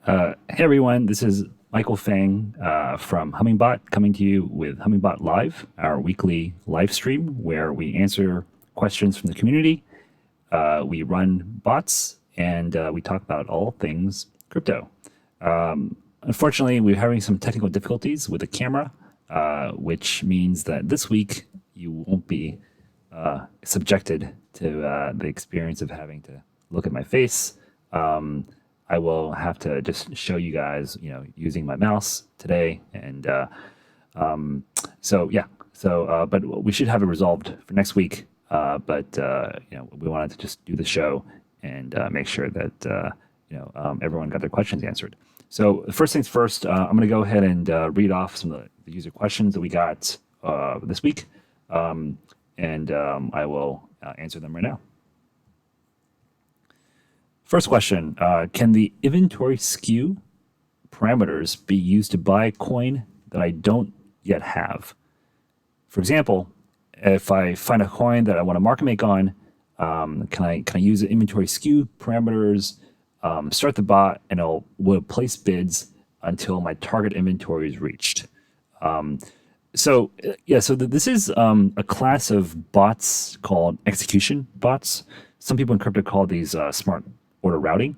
Hey everyone, this is Michael Fang from Hummingbot coming to you with Hummingbot Live, our weekly live stream where we answer questions from the community. We run bots and we talk about all things crypto. Unfortunately, we're having some technical difficulties with the camera, which means that this week you won't be subjected to the experience of having to look at my face. I will have to just show you guys, using my mouse today, and so yeah. But we should have it resolved for next week. But we wanted to just do the show and make sure that everyone got their questions answered. So first things first, I'm going to go ahead and read off some of the user questions that we got this week, and I will answer them right now. First question, can the inventory skew parameters be used to buy a coin that I don't yet have? For example, if I find a coin that I want to market make on, can I use the inventory skew parameters, start the bot, and will place bids until my target inventory is reached? So this is a class of bots called execution bots. Some people in crypto call these smart order routing.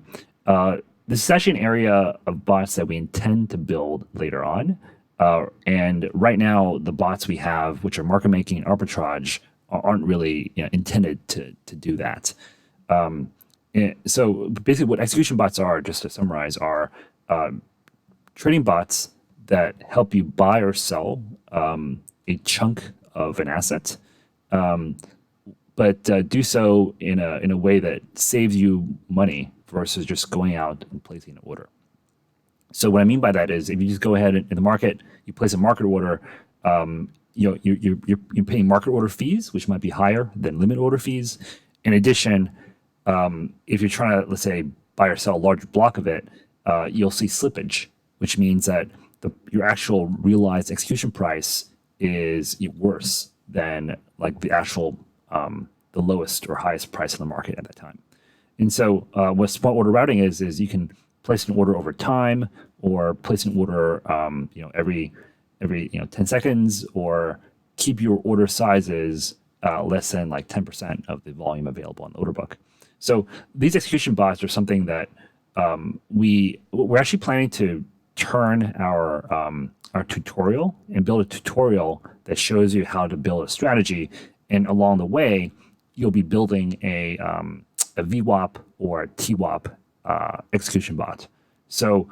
This is actually an area of bots that we intend to build later on. And right now, the bots we have, which are market making and arbitrage, aren't really intended to do that. So basically, what execution bots are, just to summarize, are trading bots that help you buy or sell a chunk of an asset, but do so in a way that saves you money versus just going out and placing an order. So what I mean by that is, if you just go ahead in the market, you place a market order, you're paying market order fees, which might be higher than limit order fees. In addition, if you're trying to, let's say, buy or sell a large block of it, you'll see slippage, which means that your actual realized execution price is worse than like the actual the lowest or highest price in the market at that time. And so what smart order routing is you can place an order over time, or place an order every 10 seconds, or keep your order sizes less than like 10% of the volume available on the order book. So these execution bots are something that we're actually planning to turn our tutorial and build a tutorial that shows you how to build a strategy. And along the way, you'll be building a VWAP or a TWAP execution bot. So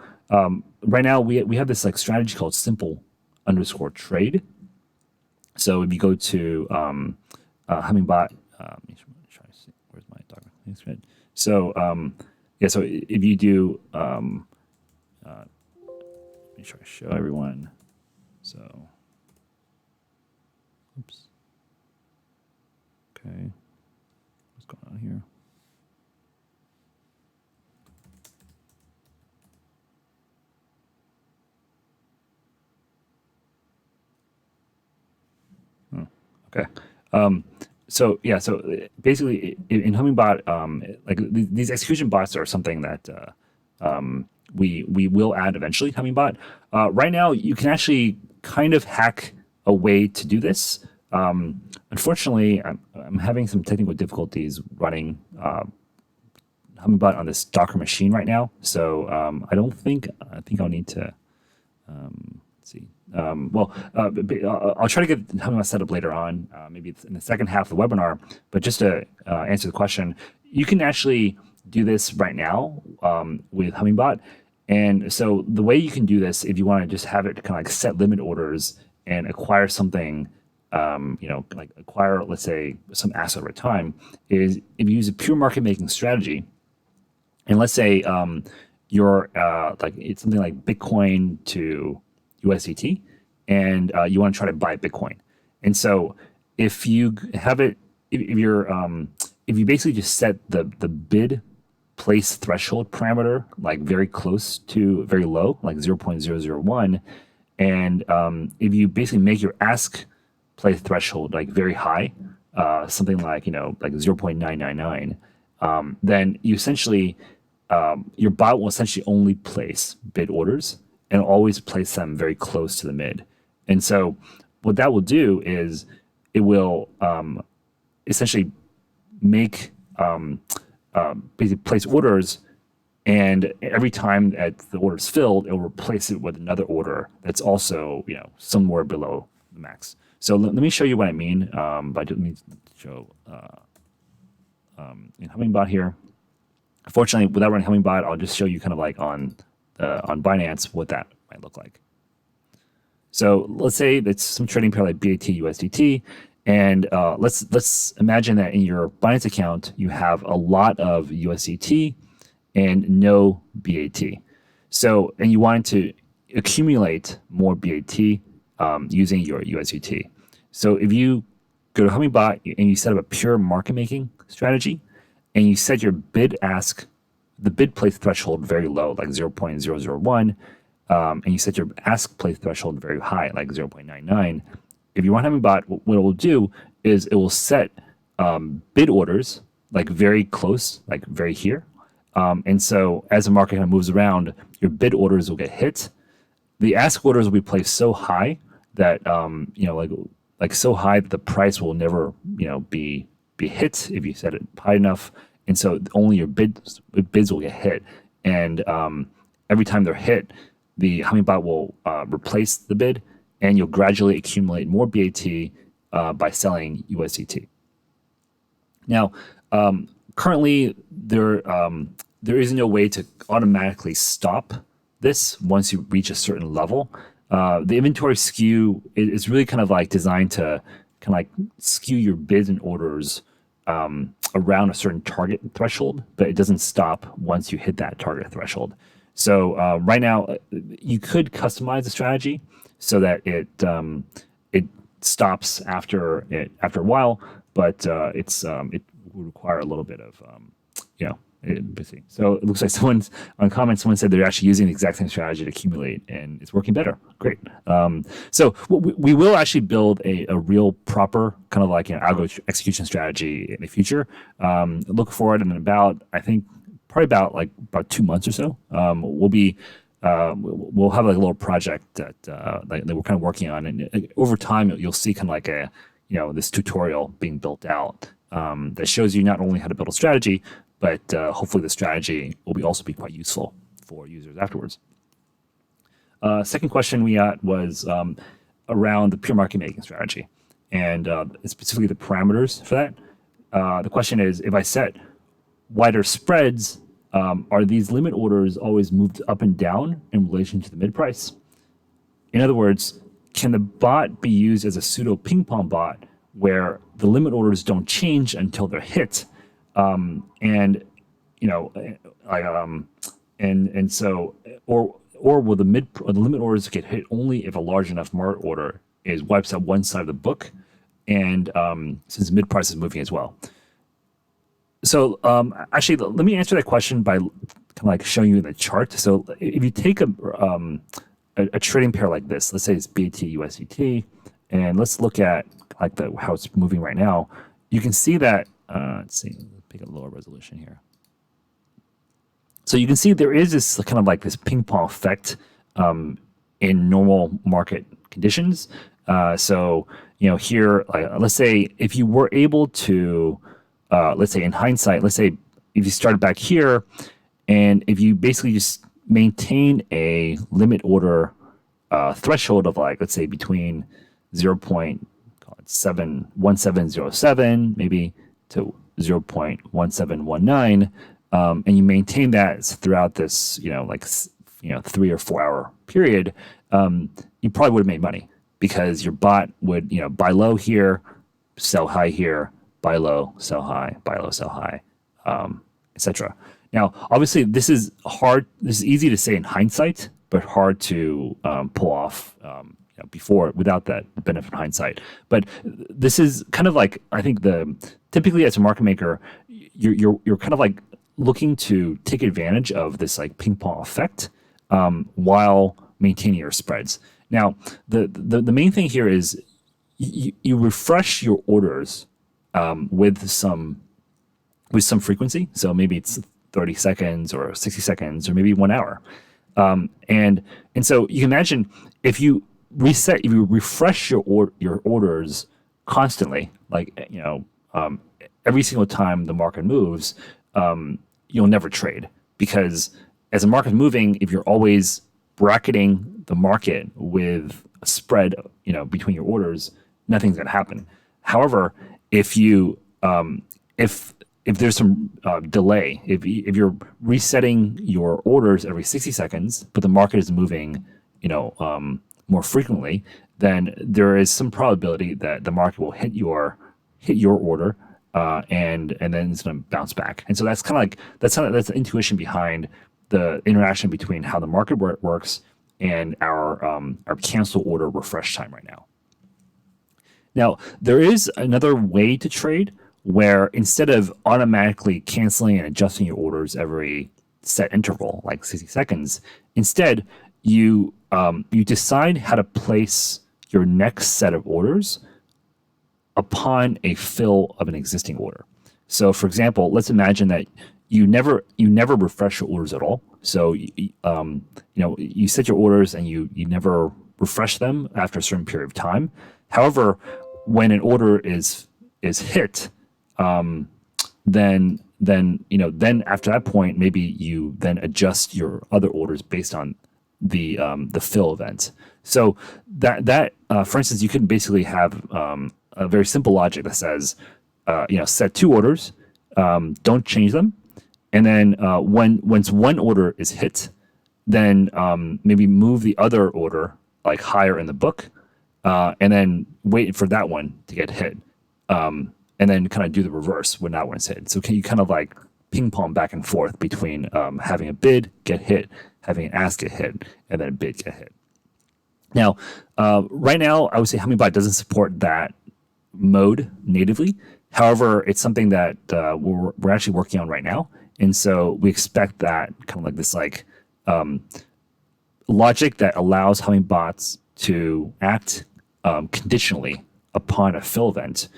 right now we have this like strategy called simple_trade. So if you go to Hummingbot, let me try to see, where's my document? So so if you do, let me try to show everyone. So, oops. Okay, what's going on here? Okay. So basically, in Hummingbot, like these execution bots are something that we will add eventually. Hummingbot. Right now, you can actually kind of hack a way to do this. Unfortunately, I'm having some technical difficulties running Hummingbot on this Docker machine right now. So I think I'll need to. Let's see. I'll try to get Hummingbot set up later on, maybe it's in the second half of the webinar. But just to answer the question, you can actually do this right now with Hummingbot. And so the way you can do this, if you want to just have it kind of like set limit orders and acquire something, like acquire, let's say, some asset over time, is if you use a pure market making strategy, and let's say you're like it's something like Bitcoin to USDT, and you want to try to buy Bitcoin. And so if you have it, if you basically just set the bid place threshold parameter like very close to very low, like 0.001, and if you basically make your ask play threshold like very high, something like like 0.999, then you essentially your bot will essentially only place bid orders and always place them very close to the mid. And so what that will do is it will essentially make basically place orders, and every time that the order is filled, it will replace it with another order that's also somewhere below the max. So let me show you what I mean. Let me show in Hummingbot here. Unfortunately, without running Hummingbot, I'll just show you kind of like on Binance what that might look like. So let's say it's some trading pair like BAT USDT, and let's imagine that in your Binance account you have a lot of USDT and no BAT. So, and you want to accumulate more BAT using your USDT. So if you go to Hummingbot and you set up a pure market making strategy, and you set your the bid place threshold very low, like 0.001, and you set your ask place threshold very high, like 0.99. If you want Hummingbot, what it will do is it will set bid orders like very close, like very here. And so as the market kind of moves around, your bid orders will get hit. The ask orders will be placed so high that like so high that the price will never be hit if you set it high enough. And so only your bids will get hit. And every time they're hit, the Hummingbot will replace the bid, and you'll gradually accumulate more BAT by selling USDT. Now, currently, there is no way to automatically stop this once you reach a certain level. The inventory skew is really kind of like designed to kind of like skew your bids and orders around a certain target threshold, but it doesn't stop once you hit that target threshold. So right now, you could customize the strategy so that it stops after a while, but it would require a little bit of busy. So it looks like someone said they're actually using the exact same strategy to accumulate, and it's working better. Great. So we will actually build a real proper kind of like an algo execution strategy in the future. Look for it in probably about 2 months or so. We'll have like a little project that we're kind of working on, and over time you'll see kind of like this tutorial being built out that shows you not only how to build a strategy, but hopefully the strategy will also be quite useful for users afterwards. Second question we got was around the pure market making strategy, and specifically the parameters for that. The question is, if I set wider spreads, are these limit orders always moved up and down in relation to the mid price? In other words, can the bot be used as a pseudo ping pong bot where the limit orders don't change until they're hit? Or will the limit orders get hit only if a large enough market order wipes out one side of the book, and since mid price is moving as well? So actually, let me answer that question by kind of like showing you the chart. So if you take a trading pair like this, let's say it's BAT USDT, and let's look at like how it's moving right now. You can see that. Let's see. Pick a lower resolution here. So you can see there is this kind of like this ping pong effect in normal market conditions. So here, let's say if you were able to, let's say in hindsight, let's say if you started back here, and if you basically just maintain a limit order threshold of let's say between 0.1707 maybe to 0.1719, and you maintain that throughout this 3 or 4 hour period, you probably would have made money, because your bot would buy low here, sell high here, buy low, sell high, buy low, sell high, etc. Now, obviously, this is hard. This is easy to say in hindsight, but hard to pull off before without that benefit of hindsight. But this is kind of like, I think typically as a market maker, you're kind of like looking to take advantage of this like ping pong effect while maintaining your spreads. Now, the main thing here is you refresh your orders with some frequency. So maybe it's 30 seconds or 60 seconds or maybe 1 hour. And so you can imagine if you refresh your orders constantly, like every single time the market moves, you'll never trade, because as the market's moving, if you're always bracketing the market with a spread, between your orders, nothing's going to happen. However, if you if there's some delay, if you're resetting your orders every 60 seconds, but the market is moving, more frequently, then there is some probability that the market will hit your order, and then it's going to bounce back. And so that's kind of like that's the intuition behind the interaction between how the market works and our cancel order refresh time right now. Now, there is another way to trade where instead of automatically canceling and adjusting your orders every set interval, like 60 seconds, instead you decide how to place your next set of orders upon a fill of an existing order. So, for example, let's imagine that you never refresh your orders at all. So, you set your orders and you never refresh them after a certain period of time. However, when an order is hit, then after that point, maybe you then adjust your other orders based on the fill event. So that for instance, you can basically have a very simple logic that says, set 2 orders, don't change them, and then once one order is hit, then maybe move the other order like higher in the book, and then wait for that one to get hit, and then kind of do the reverse when that one's hit. So can you kind of like ping pong back and forth between having a bid get hit, having an ask get hit, and then a bid get hit. Now, right now, I would say Hummingbot doesn't support that mode natively. However, it's something that we're actually working on right now, and so we expect that kind of like this logic that allows Hummingbots to act conditionally upon a fill event.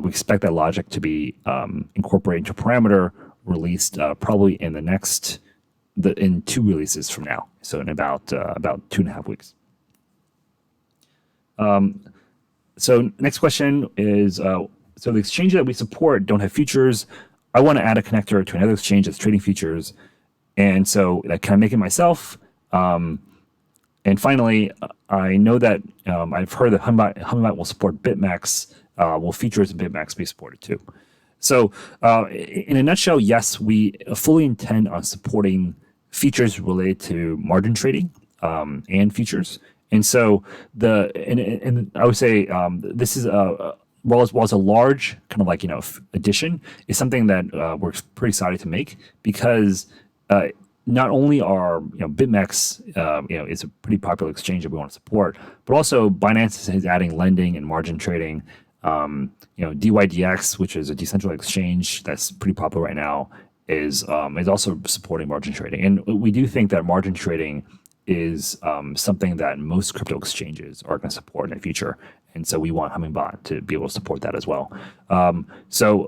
We expect that logic to be incorporated into a parameter released probably in in 2 releases from now, so in about 2.5 weeks. So next question is, so the exchanges that we support don't have futures. I want to add a connector to another exchange that's trading futures, and so can I make it myself? And finally, I know that I've heard that Hummingbot will support BitMEX. Will futures and BitMEX be supported too? So in a nutshell, yes, we fully intend on supporting features related to margin trading and futures. And so and I would say this is while it's a large kind of like addition, is something that we're pretty excited to make, because not only are BitMEX is a pretty popular exchange that we want to support, but also Binance is adding lending and margin trading. DYDX, which is a decentralized exchange that's pretty popular right now, is also supporting margin trading. And we do think that margin trading is something that most crypto exchanges are going to support in the future. And so we want Hummingbot to be able to support that as well. So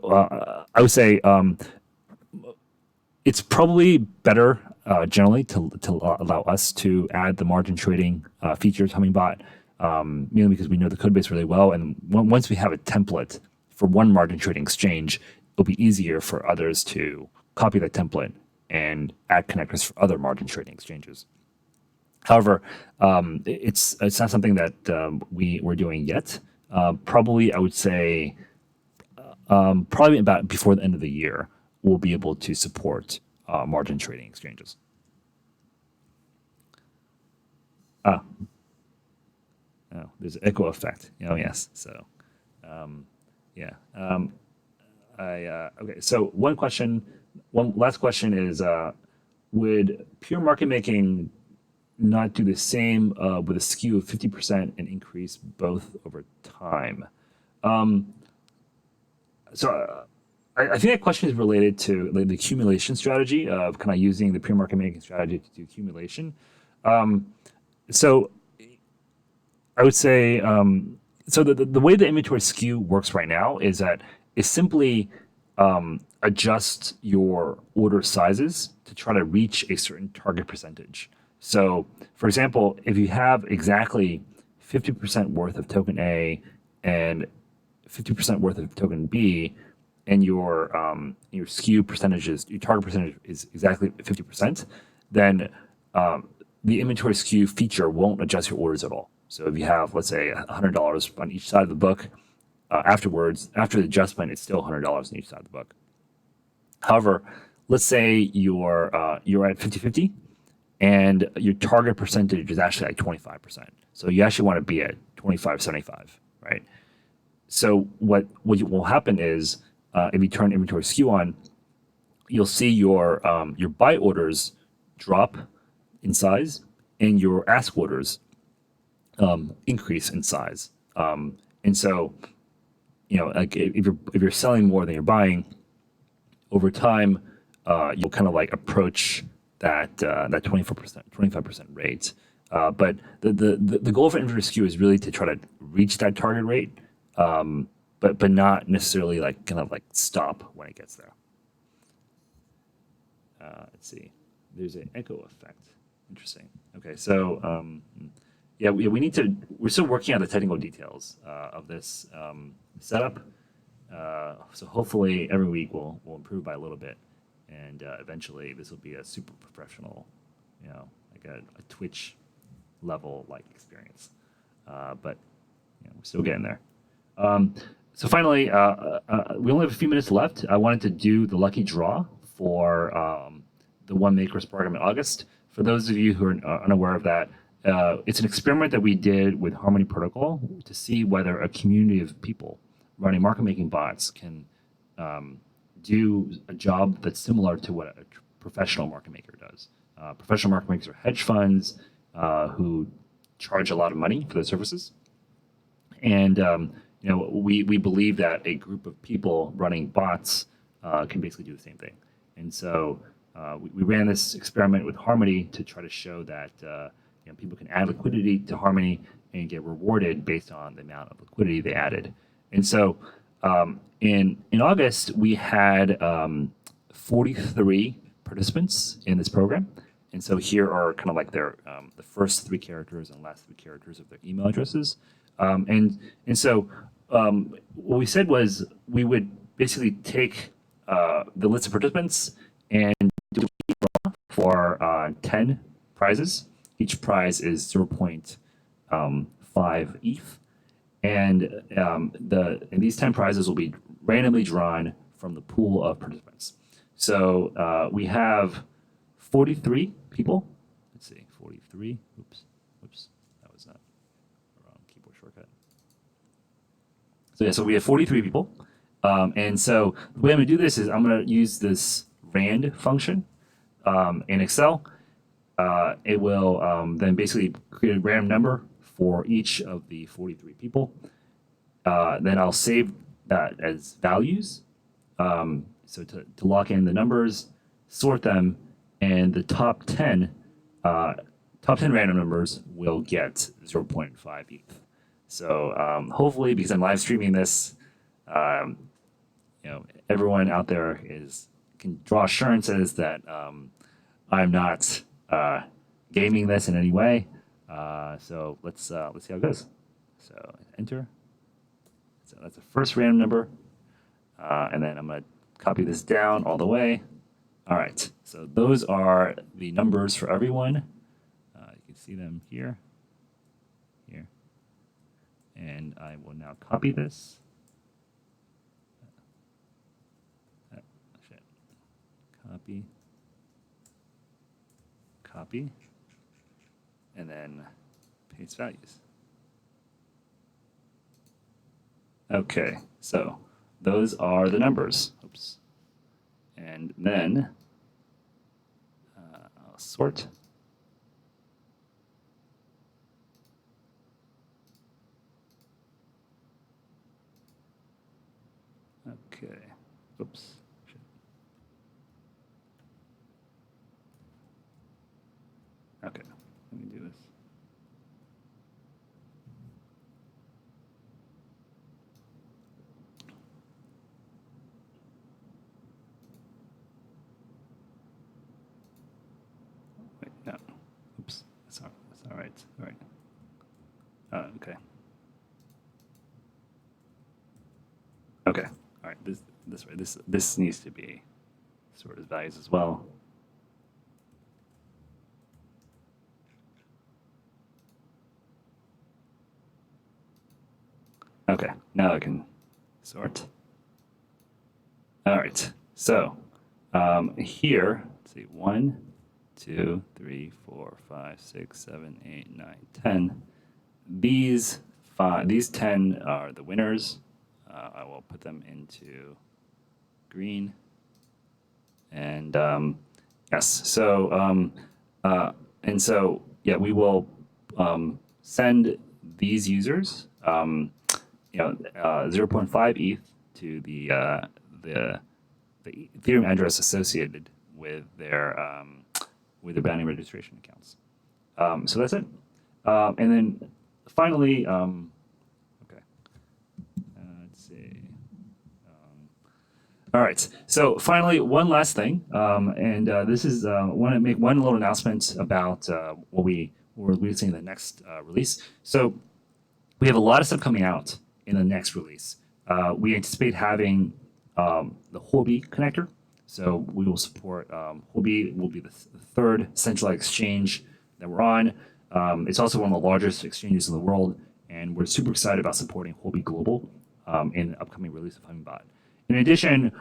I would say it's probably better generally to allow us to add the margin trading features Hummingbot, mainly because we know the code base really well. And once we have a template for one margin trading exchange, it'll be easier for others to copy that template and add connectors for other margin trading exchanges. However, it's not something that we're doing yet. Probably, I would say, probably about before the end of the year, we'll be able to support margin trading exchanges. Oh, there's an echo effect. Oh, yes. So, yeah. Okay. So one last question is, would pure market making not do the same with a skew of 50% and increase both over time? So I think that question is related to the accumulation strategy of kind of using the pure market making strategy to do accumulation. So I would say, so the way the inventory skew works right now is that it's simply adjust your order sizes to try to reach a certain target percentage. So, for example, if you have exactly 50% worth of token A and 50% worth of token B, and your skew percentages, your target percentage is exactly 50%, then the inventory skew feature won't adjust your orders at all. So if you have, let's say, $100 on each side of the book, afterwards, after the adjustment, it's still $100 on each side of the book. However, let's say you're at 50-50 and your target percentage is actually like 25%. So you actually want to be at 25-75, right? So what will happen is if you turn inventory skew on, you'll see your buy orders drop in size and your ask orders increase in size. And so, like if you're selling more than you're buying, over time, you'll kind of like approach that 25% rate. But the goal for inventory skew is really to try to reach that target rate, but not necessarily like kind of like stop when it gets there. Let's see. There's an echo effect. Interesting. Okay, so yeah, we need to. We're still working on the technical details of this setup. So hopefully every week we'll improve by a little bit, and eventually this will be a super professional, like a Twitch level like experience. But we're still getting there. So finally, we only have a few minutes left. I wanted to do the lucky draw for the One Makers program in August. For those of you who are unaware of that, it's an experiment that we did with Harmony Protocol to see whether a community of people running market making bots can do a job that's similar to what a professional market maker does. Professional market makers are hedge funds who charge a lot of money for their services. And we believe that a group of people running bots can basically do the same thing. And so we ran this experiment with Harmony to try to show that people can add liquidity to Harmony and get rewarded based on the amount of liquidity they added. And so in August, we had 43 participants in this program. And so here are kind of like their the first 3 characters and last 3 characters of their email addresses. And so what we said was we would basically take the list of participants and do a draw for 10 prizes. Each prize is 0.5 ETH. And these 10 prizes will be randomly drawn from the pool of participants. So we have 43 people. Let's see, 43. Oops, that was not the wrong keyboard shortcut. So yeah, so we have 43 people. And so the way I'm going to do this is I'm going to use this rand function in Excel. It will then basically create a random number for each of the 43 people. Then I'll save that as values. So to lock in the numbers, sort them, and the top 10 random numbers will get 0.5 ETH. So hopefully, because I'm live streaming this, everyone out there can draw assurances that I'm not gaming this in any way. So let's see how it goes. So enter. So that's the first random number, and then I'm going to copy this down all the way. All right. So those are the numbers for everyone. You can see them here, and I will now copy this. Copy, and then paste values. Okay, so those are the numbers. Oops. And then I'll sort. Okay. Oops. Okay, let me do this. All right. Okay. Okay. All right. This way. This needs to be stored as values as well. Okay. Now I can sort. All right. So here, let's see, 1, 2, 3, 4, 5, 6, 7, 8, 9, 10. These 10 are the winners. I will put them into green. And yes, so yeah, we will send these users, 0.5 ETH to the Ethereum address associated with their bounty registration accounts. So that's it. And then finally, okay, let's see. All right. So finally, one last thing, and this is want to make one little announcement about what we're releasing in the next release. So we have a lot of stuff coming out in the next release. We anticipate having the Huobi connector. So we will support Huobi. Will be the third centralized exchange that we're on. It's also one of the largest exchanges in the world, and we're super excited about supporting Huobi Global in the upcoming release of Hummingbot. In addition,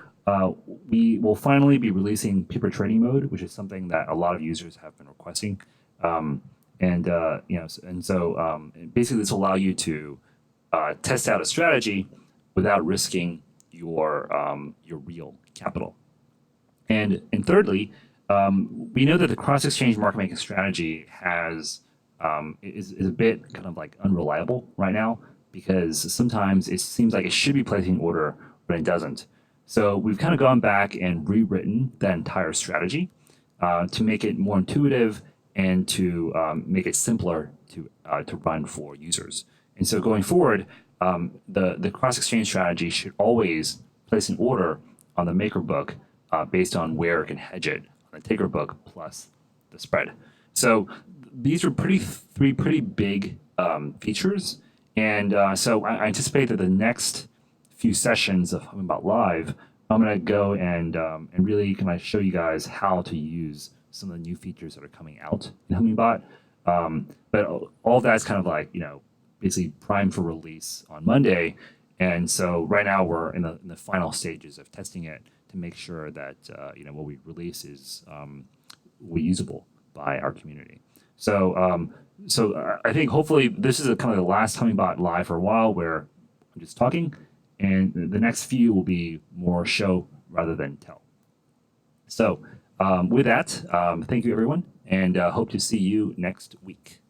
we will finally be releasing paper trading mode, which is something that a lot of users have been requesting. Basically, this will allow you to test out a strategy without risking your real capital. And thirdly, we know that the cross-exchange market making strategy is a bit kind of like unreliable right now, because sometimes it seems like it should be placing order, but it doesn't. So we've kind of gone back and rewritten that entire strategy to make it more intuitive and to make it simpler to run for users. And so going forward, the cross-exchange strategy should always place an order on the maker book based on where it can hedge it on the taker book plus the spread. So these are three pretty big features. And so I anticipate that the next few sessions of Hummingbot Live, I'm going to go and really kind of show you guys how to use some of the new features that are coming out in Hummingbot. But all of that's kind of like, basically primed for release on Monday. And so right now we're in the final stages of testing it to make sure that what we release is usable by our community. So I think hopefully this is kind of the last Hummingbot Live for a while where I'm just talking, and the next few will be more show rather than tell. So with that, thank you everyone, and hope to see you next week.